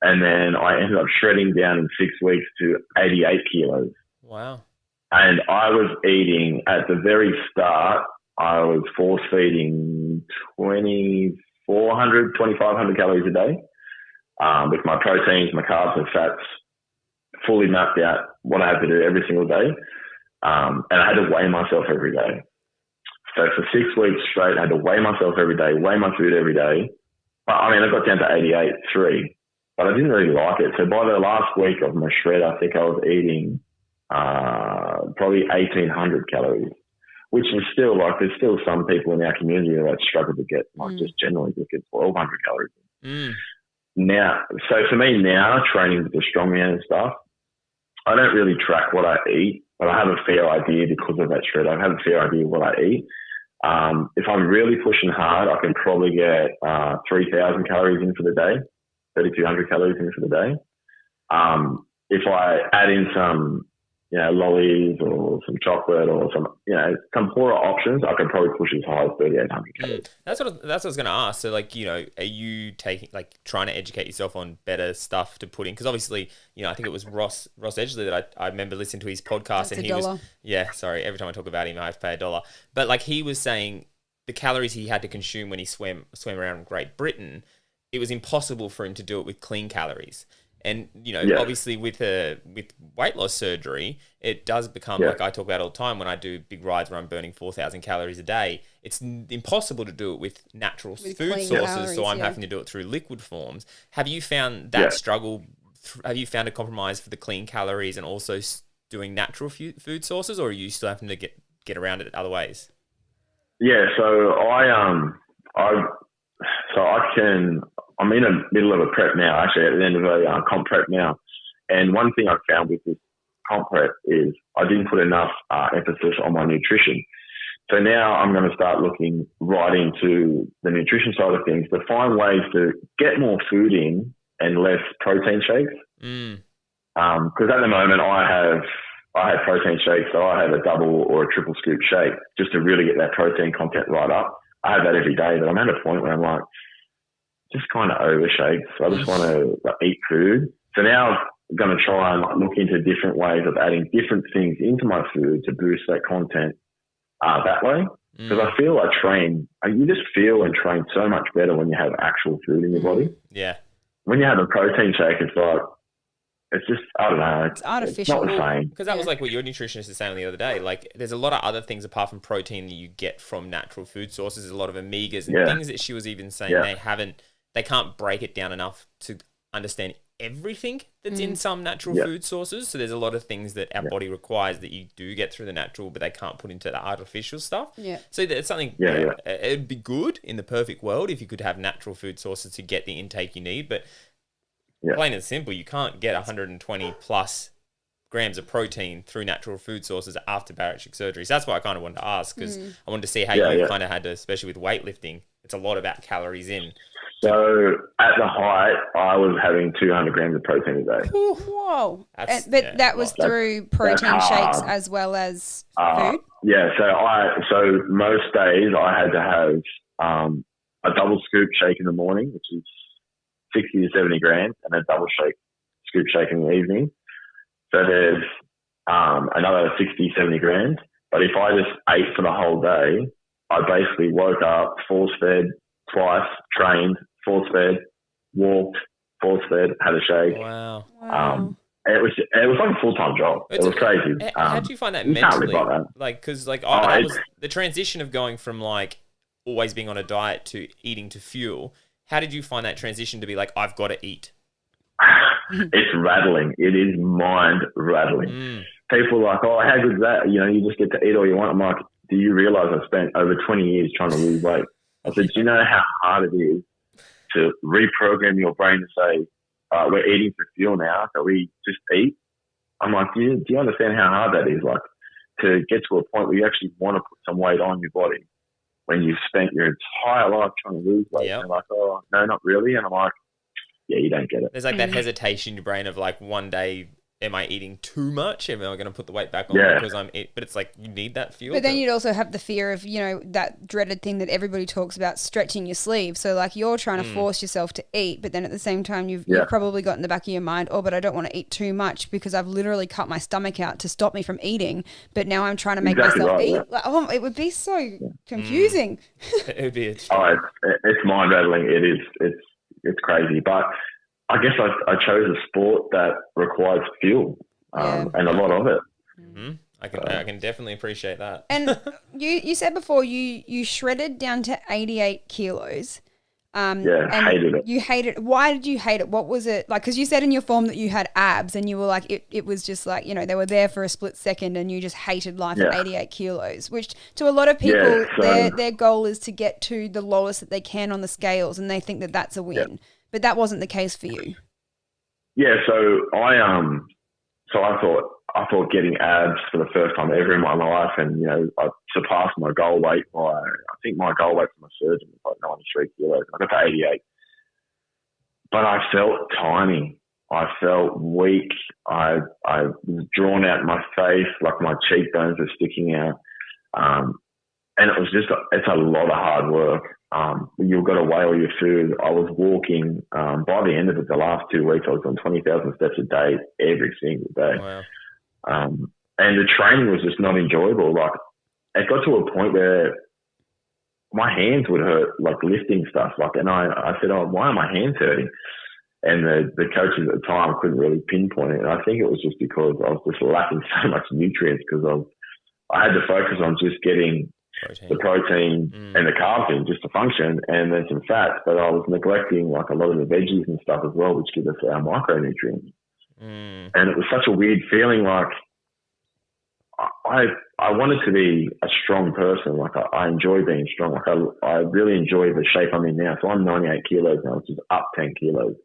And then I ended up shredding down in 6 weeks to 88 kilos. Wow. And I was eating, at the very start, I was force feeding 2,500 calories a day with my proteins, my carbs and fats fully mapped out what I had to do every single day. And I had to weigh myself every day. So for 6 weeks straight, I had to weigh myself every day, weigh my food every day. But I got down to 88.3. But I didn't really like it. So by the last week of my shred, I think I was eating probably 1,800 calories, which is still like, there's still some people in our community that struggle to get, like just generally to get 1,200 calories. Now, so for me now, training with the strongman and stuff, I don't really track what I eat, but I have a fair idea because of that shred. I have a fair idea of what I eat. If I'm really pushing hard, I can probably get 3,000 calories in for the day. 3,200 calories in for the day. If I add in some lollies or some chocolate or some poorer options, I could probably push as high as 3,800 calories. That's what I was going to ask. So, like, are you trying to educate yourself on better stuff to put in? Because obviously, I think it was Ross Edgley that I remember listening to his podcast. That's and $1. Sorry, every time I talk about him, I have to pay $1. But like he was saying, the calories he had to consume when he swam around Great Britain, it was impossible for him to do it with clean calories. And, obviously with weight loss surgery, it does become, like I talk about all the time when I do big rides where I'm burning 4,000 calories a day, it's impossible to do it with natural food sources. Calories, so I'm having to do it through liquid forms. Have you found that struggle? Have you found a compromise for the clean calories and also doing natural food sources, or are you still having to get around it other ways? Yeah, so I'm in the middle of a prep now, actually at the end of a comp prep now. And one thing I've found with this comp prep is I didn't put enough emphasis on my nutrition. So now I'm going to start looking right into the nutrition side of things to find ways to get more food in and less protein shakes. Because at the moment I have protein shakes, so I have a double or a triple scoop shake just to really get that protein content right up. I have that every day, but I'm at a point where I'm like, just kind of overshake. So I just want to eat food. So now I'm going to try and look into different ways of adding different things into my food to boost that content that way. Because I feel you just feel and train so much better when you have actual food in your body. Yeah. When you have a protein shake, it's just, I don't know. It's artificial. It's not the same. Because that was like what your nutritionist was saying the other day. Like, there's a lot of other things apart from protein that you get from natural food sources. There's a lot of omegas and things that she was even saying they can't break it down enough to understand everything that's in some natural food sources. So there's a lot of things that our body requires that you do get through the natural, but they can't put into the artificial stuff. Yeah. So it's something, it'd be good in the perfect world if you could have natural food sources to get the intake you need. But plain and simple, you can't get 120 plus grams of protein through natural food sources after bariatric surgery. So that's why I kind of wanted to ask, because I wanted to see how you kind of had to, especially with weightlifting, it's a lot about calories in. So at the height, I was having 200 grams of protein a day. Whoa. But that was through protein shakes as well as food? Yeah, so most days I had to have a double scoop shake in the morning, which is 60 to 70 grams, and a double scoop shake in the evening. So there's another 60, 70 grams. But if I just ate for the whole day, I basically woke up, force-fed twice, trained, force-fed, walked, force-fed, had a shake. Wow. It was like a full-time job. It was crazy. How do you find that mentally? Can't live like that. Like, because I was the transition of going from like always being on a diet to eating to fuel. How did you find that transition to be like, I've got to eat? It's rattling. It is mind rattling. People are like, oh, how good is that? You just get to eat all you want. I'm like, do you realize I spent over 20 years trying to lose weight? I said, do you know how hard it is to reprogram your brain to say, we're eating for fuel now, so we just eat? I'm like, do you understand how hard that is? Like, to get to a point where you actually want to put some weight on your body when you've spent your entire life trying to lose weight. Yep. And they're like, oh, no, not really. And I'm like, yeah, you don't get it. There's like that hesitation in your brain of like, one day, am I eating too much? Am I going to put the weight back on because I'm eating? But it's like, you need that fuel. But then you'd also have the fear of, that dreaded thing that everybody talks about, stretching your sleeve. So like you're trying to force yourself to eat, but then at the same time you've probably got in the back of your mind, oh, but I don't want to eat too much because I've literally cut my stomach out to stop me from eating. But now I'm trying to make myself eat. Yeah. Like, it would be so confusing. It would be. It's mind rattling. It is. It's crazy. But I guess I chose a sport that requires fuel and a lot of it. Mm-hmm. I can definitely appreciate that. And you said before you shredded down to 88 kilos. And hated it. You hated it. Why did you hate it? What was it like? Because you said in your form that you had abs and you were like, it was just like, they were there for a split second and you just hated life at 88 kilos, which to a lot of people, their goal is to get to the lowest that they can on the scales and they think that that's a win. Yeah. But that wasn't the case for you. Yeah, so I thought getting abs for the first time ever in my life, and I surpassed my goal weight by, I think my goal weight for my surgeon was like 93 kilos. I got to 88, but I felt tiny. I felt weak. I was drawn out in my face, like my cheekbones were sticking out. And it was it's a lot of hard work. You've got to weigh all your food. I was walking, by the end of it, the last 2 weeks, I was on 20,000 steps a day, every single day. Wow. And the training was just not enjoyable. Like, it got to a point where my hands would hurt, like lifting stuff. Like, and I said, oh, why are my hands hurting? And the coaches at the time couldn't really pinpoint it. And I think it was just because I was just lacking so much nutrients because I had to focus on just getting the protein and the carbs in just to function, and then some fats. But I was neglecting like a lot of the veggies and stuff as well, which give us our micronutrients. And it was such a weird feeling. Like I wanted to be a strong person. Like I enjoy being strong. Like I really enjoy the shape I'm in now. So I'm 98 kilos now, which is up 10 kilos.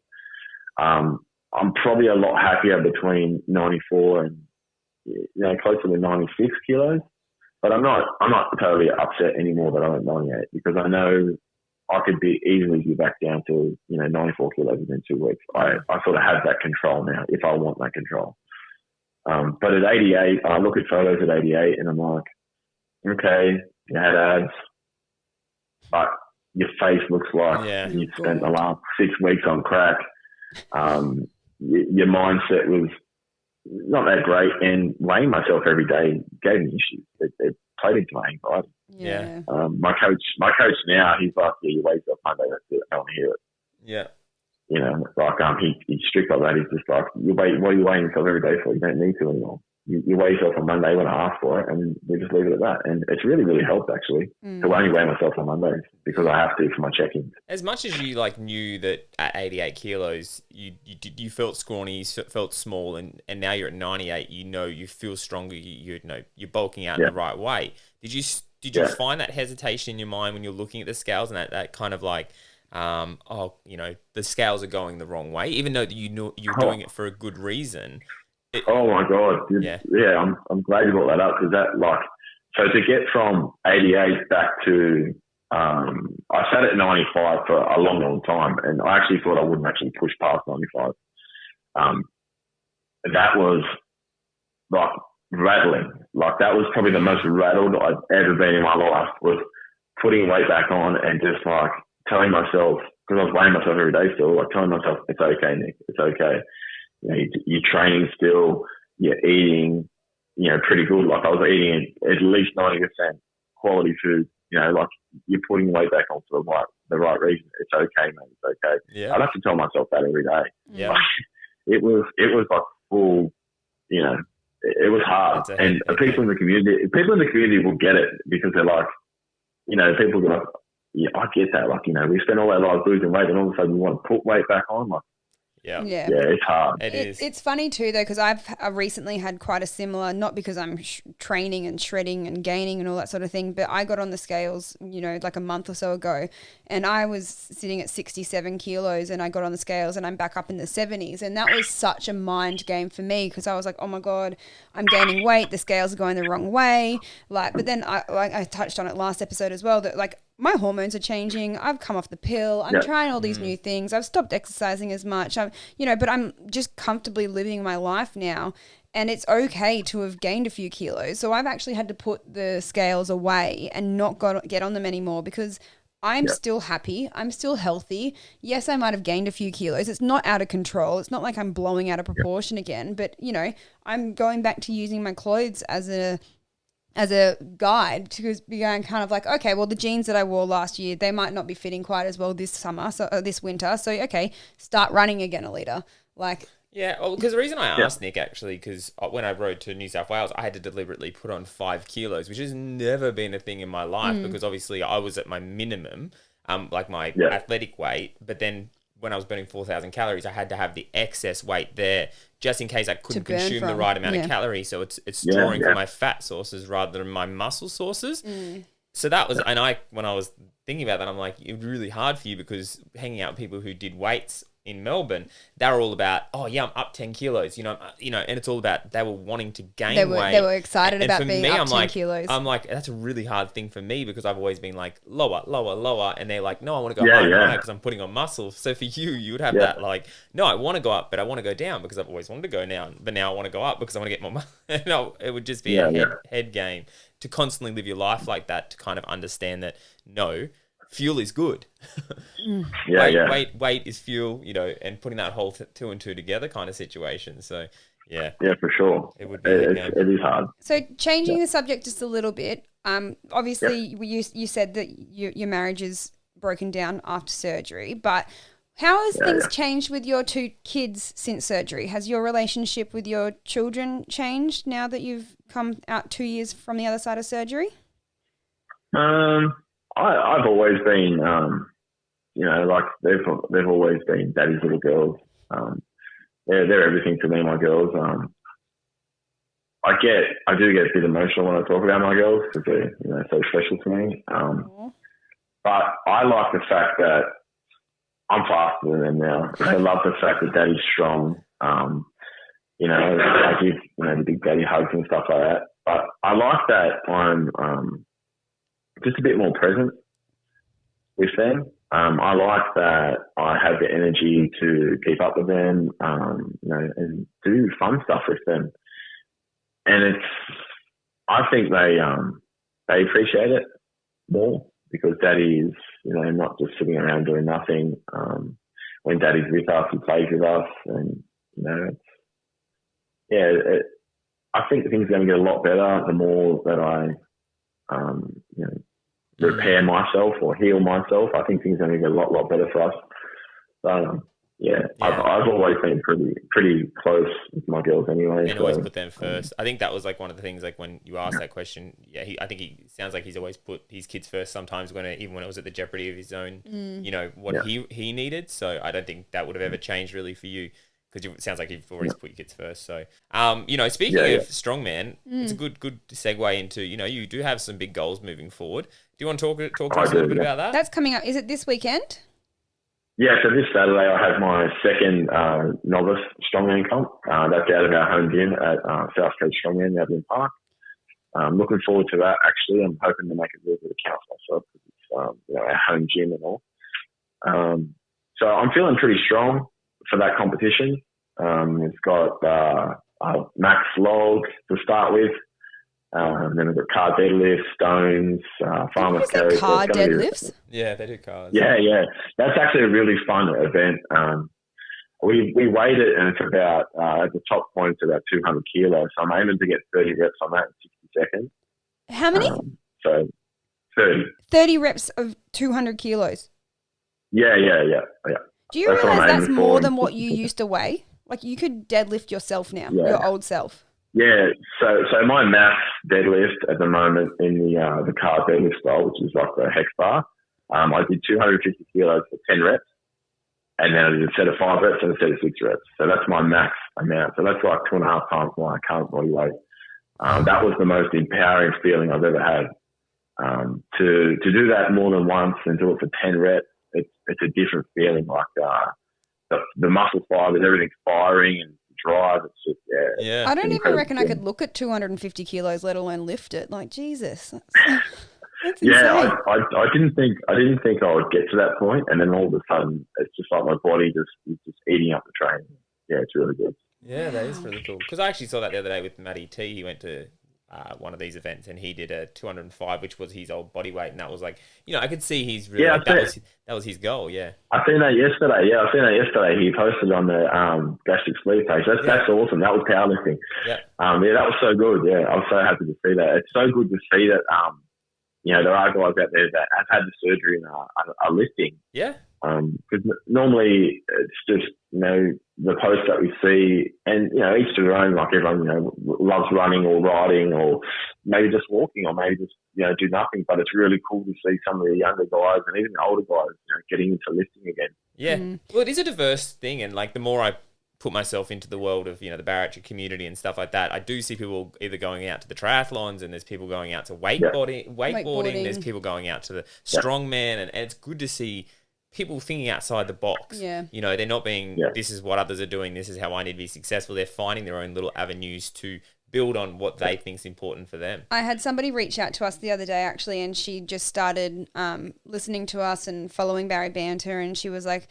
I'm probably a lot happier between 94 and closer to 96 kilos. But I'm not totally upset anymore that I'm at 98 because I know I could easily be back down to 94 kilos within 2 weeks. I sort of have that control now if I want that control. But at 88, I look at photos at 88 and I'm like, okay, you had abs, but your face looks like you spent the last 6 weeks on crack. Your mindset was not that great, and weighing myself every day gave me issues. It played into my anxiety. Yeah. My coach now, he's like, yeah, you weigh yourself Monday, that's it. I don't want to hear it. Yeah. Like he's strict like that. He's just like, what are you weighing yourself every day for? You don't need to anymore. You weigh yourself on Monday when I ask for it, and we just leave it at that. And it's really, really helped actually to only weigh myself on Mondays because I have to for my check-ins. As much as you knew that at 88 kilos you felt scrawny, you felt small, and now you're at 98, you feel stronger, you're bulking out in the right way. Did you find that hesitation in your mind when you're looking at the scales and that kind of like, the scales are going the wrong way, even though you know you're doing it for a good reason? Oh my God. I'm glad you brought that up because so to get from 88 back to, I sat at 95 for a long, long time, and I actually thought I wouldn't actually push past 95. That was like rattling. Like that was probably the most rattled I'd ever been in my life, was putting weight back on and just like telling myself, because I was weighing myself every day still, like telling myself, it's okay, Nick, it's okay. You're training still, you're eating, pretty good. Like I was eating at least 90% quality food, like you're putting weight back on for the right reason. It's okay, man. It's okay. Yeah. I'd have to tell myself that every day. Yeah. Like, it was like full, it was hard. And people in the community will get it because they're like, people are like, yeah, I get that. Like, we spend all our lives losing weight and all of a sudden we want to put weight back on. Like, yeah, it's hard. It is. It's funny too, though, because I've recently had quite a similar, not because I'm training and shredding and gaining and all that sort of thing, but I got on the scales, like a month or so ago, and I was sitting at 67 kilos and I got on the scales and I'm back up in the 70s. And that was such a mind game for me because I was like, oh my God, I'm gaining weight. The scales are going the wrong way. But then I touched on it last episode as well, that my hormones are changing. I've come off the pill. I'm trying all these new things. I've stopped exercising as much. But I'm just comfortably living my life now. And it's okay to have gained a few kilos. So I've actually had to put the scales away and not get on them anymore because I'm still happy. I'm still healthy. Yes, I might have gained a few kilos. It's not out of control. It's not like I'm blowing out of proportion again. But, I'm going back to using my clothes as a guide to be going kind of like, okay, well, the jeans that I wore last year, they might not be fitting quite as well this winter. So, okay, start running again, Alita. Yeah, well, because the reason I asked Nick, actually, because when I rode to New South Wales, I had to deliberately put on 5 kilos, which has never been a thing in my life because obviously I was at my minimum, my athletic weight, but then when I was burning 4,000 calories, I had to have the excess weight there just in case I couldn't consume the right amount of calories. So it's drawing from my fat sources rather than my muscle sources. So that was, and when I was thinking about that, I'm like, it was really hard for you because hanging out with people who did weights in Melbourne, they were all about, oh yeah, I'm up 10 kilos, and it's all about, they were wanting to gain weight. They were excited about being up I'm 10 like, kilos. I'm like, that's a really hard thing for me because I've always been like lower, lower, lower. And they're like, no, I want to go higher because I'm putting on muscle. So for you would have that like, no, I want to go up, but I want to go down because I've always wanted to go down. But now I want to go up because I want to get more muscle. No, it would just be a head game to constantly live your life like that, to kind of understand that, no, fuel is good. Weight is fuel, and putting that whole 2 and 2 together kind of situation. So, yeah, for sure. It would be. It is hard. So, changing the subject just a little bit. Obviously, you said that your marriage is broken down after surgery, but how has things changed with your 2 kids since surgery? Has your relationship with your children changed now that you've come out 2 years from the other side of surgery? I've always been, like they've always been daddy's little girls. They're everything to me, my girls. I do get a bit emotional when I talk about my girls because they're, so special to me. But I like the fact that I'm faster than them now. I love the fact that daddy's strong. I give the big daddy hugs and stuff like that. But I like that I'm just a bit more present with them. I like that I have the energy to keep up with them, and do fun stuff with them. And I think they appreciate it more because daddy is, not just sitting around doing nothing. When daddy's with us, he plays with us, and I think things are going to get a lot better the more that I, repair myself or heal myself. I think things are going to get a lot better for us. I've always been pretty close with my girls anyway. And always put them first. I think that was like one of the things, like when you asked that question, I think he sounds like he's always put his kids first sometimes even when it was at the jeopardy of his own, he needed. So I don't think that would have ever changed really for you. Because it sounds like you've always put your kids first. So, speaking of strongman, it's a good segue into, you do have some big goals moving forward. Do you want to talk to us a little bit about that? That's coming up. Is it this weekend? Yeah, so this Saturday I have my second novice strongman comp. That's out of our home gym at South Coast Strongman in Evelyn Park. I'm looking forward to that, actually. I'm hoping to make a little bit of count for myself because it's our home gym and all. So I'm feeling pretty strong for that competition. It's got max log to start with. Then we've got car deadlifts, stones, farmer's carries. Car deadlifts? Yeah, they do cars. Yeah. That's actually a really fun event. We weighed it and it's about, at the top point, it's about 200 kilos. So I'm aiming to get 30 reps on that in 60 seconds. How many? So 30. 30 reps of 200 kilos? Yeah. Do you realise that's more than what you used to weigh? Like you could deadlift yourself now, your old self. Yeah, so my max deadlift at the moment in the car deadlift style, which is like the hex bar, I did 250 kilos for 10 reps, and then I did a set of 5 reps and a set of 6 reps. So that's my max amount. So that's like 2.5 times my current body weight. That was the most empowering feeling I've ever had. To do that more than once and do it for 10 reps, it's a different feeling. Like the muscle fibers, everything's firing and drive. It's just I don't even reckon I could look at 250 kilos, let alone lift it. Like Jesus, that's insane. I didn't think I would get to that point, and then all of a sudden, it's just like my body is just eating up the training. Yeah, it's really good. Yeah, that is really cool. Because I actually saw that the other day with Matty T. He went to one of these events and he did a 205, which was his old body weight, and that was like, I could see he's really that was his goal. Yeah, I seen that yesterday. He posted on the gastric sleeve page. That's awesome. That was powerlifting. Yeah, that was so good. Yeah, I was so happy to see that. It's so good to see that. There are guys out there that have had the surgery and are lifting. Yeah. Because normally it's just, the posts that we see, and, each to their own, like everyone, loves running or riding or maybe just walking or maybe just, do nothing. But it's really cool to see some of the younger guys and even the older guys, getting into lifting again. Yeah. Well, it is a diverse thing. And like the more I put myself into the world of, the bariatric community and stuff like that, I do see people either going out to the triathlons and there's people going out to wakeboarding. There's people going out to the strongman and it's good to see people thinking outside the box. Yeah. You know, they're not being, this is what others are doing, this is how I need to be successful. They're finding their own little avenues to build on what they think is important for them. I had somebody reach out to us the other day, actually, and she just started listening to us and following Barry Banter, and she was like,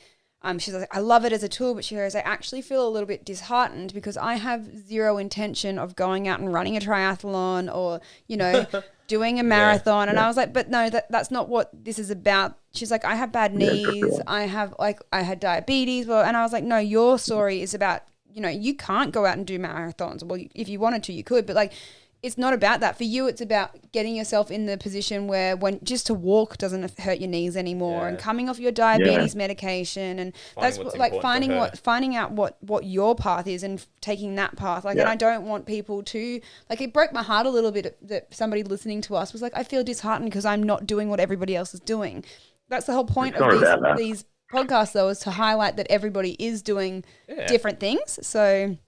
she's like, I love it as a tool, but she goes, I actually feel a little bit disheartened because I have zero intention of going out and running a triathlon or, you know, doing a marathon. And I was like, but no, that's not what this is about. She's like, I have bad knees. I had diabetes. Well, and I was like, no, your story is about, you know, you can't go out and do marathons. Well, if you wanted to, you could, but like, it's not about that. For you, it's about getting yourself in the position where when just to walk doesn't hurt your knees anymore and coming off your diabetes medication. And that's like finding out what your path is and taking that path. Like, and I don't want people to, like, it broke my heart a little bit that somebody listening to us was like, I feel disheartened because I'm not doing what everybody else is doing. That's the whole point of these podcasts, though, is to highlight that everybody is doing different things. So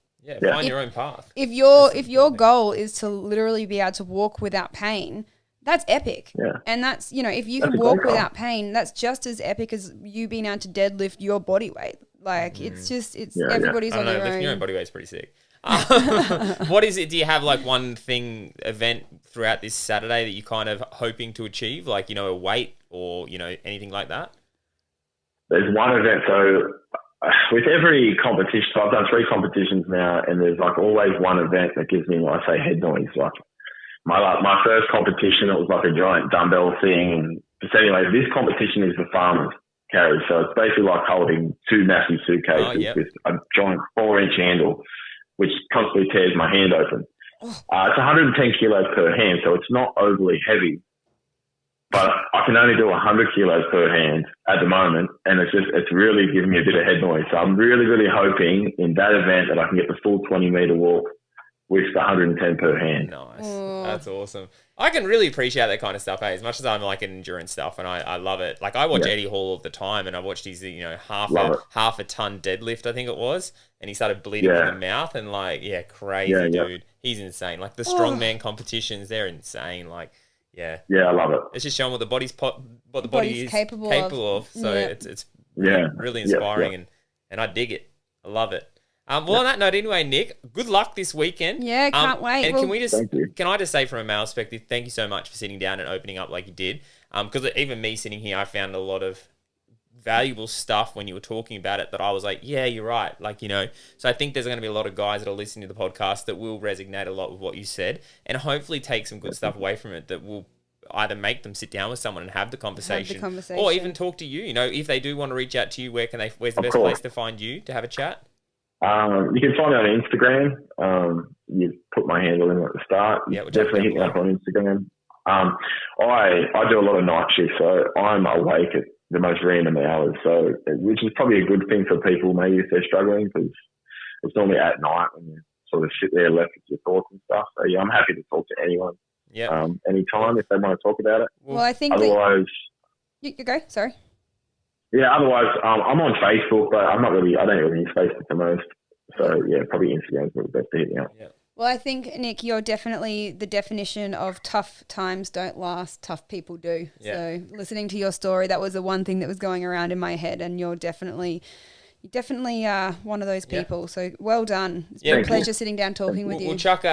find your own path. If your goal is to literally be able to walk without pain, that's epic. Yeah. And that's, you know, if you can walk without pain, that's just as epic as you being able to deadlift your body weight. Like, it's everybody's on their own. Lifting your own body weight's pretty sick. What is it? Do you have like one event throughout this Saturday that you're kind of hoping to achieve? Like, you know, a weight or, you know, anything like that? There's one event, so with every competition, so I've done 3 competitions now, and there's like always one event that gives me, like, I say, head noise. Like my first competition, it was like a giant dumbbell thing. But anyway, this competition is the farmer's carry, so it's basically like holding 2 massive suitcases with a giant 4-inch handle, which constantly tears my hand open. It's 110 kilos per hand, so it's not overly heavy. But I can only do 100 kilos per hand at the moment, and it's really giving me a bit of head noise. So I'm really, really hoping in that event that I can get the full 20-meter walk with the 110 per hand. Nice. That's awesome. I can really appreciate that kind of stuff, as much as I'm like an endurance stuff, and I love it. Like, I watch Eddie Hall all the time, and I watched his, you know, half a ton deadlift, I think it was, and he started bleeding in the mouth, and like, crazy dude. He's insane. Like, the strongman competitions, they're insane. Like, yeah, I love it. It's just showing what the body's is capable of. So it's really inspiring, and I dig it. I love it. Well, on that note, anyway, Nick, good luck this weekend. Yeah, can't wait. And can I just say, from a male perspective, thank you so much for sitting down and opening up like you did. Because even me sitting here, I found a lot of valuable stuff when you were talking about it that I was like, yeah, you're right. Like, you know, so I think there's going to be a lot of guys that are listening to the podcast that will resonate a lot with what you said, and hopefully take some good stuff away from it that will either make them sit down with someone and have the conversation, or even talk to you. You know, if they do want to reach out to you, where's the best place to find you to have a chat? You can find me on Instagram. You put my handle in at the start. Yeah, definitely hit me up on Instagram. I do a lot of night shifts, so I'm awake at the most random hours. So, which is probably a good thing for people, maybe if they're struggling, because it's normally at night when you sort of sit there left with your thoughts and stuff. So yeah, I'm happy to talk to anyone. Yeah. Anytime if they want to talk about it. Well, I think otherwise, you go. Sorry. Yeah. Otherwise, I'm on Facebook, but I don't really use Facebook the most. So yeah, probably Instagram's the best to hit me up. Yeah. Well, I think, Nick, you're definitely the definition of tough times don't last, tough people do. Yeah. So listening to your story, that was the one thing that was going around in my head, and you're definitely one of those people. Yeah. So well done. It's been a pleasure sitting down talking with you. We'll chuck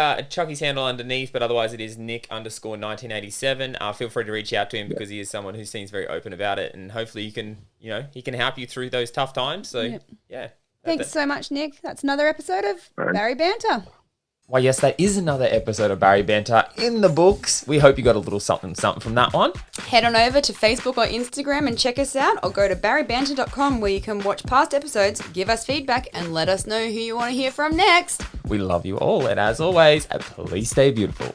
his handle underneath, but otherwise it is Nick_1987. Feel free to reach out to him because he is someone who seems very open about it, and hopefully he can help you through those tough times. So yeah. Thanks so much, Nick. That's another episode of Barry Banter. Well, yes, that is another episode of Barry Banter in the books. We hope you got a little something from that one. Head on over to Facebook or Instagram and check us out, or go to BARIBANTER.com where you can watch past episodes, give us feedback, and let us know who you want to hear from next. We love you all, and as always, please stay beautiful.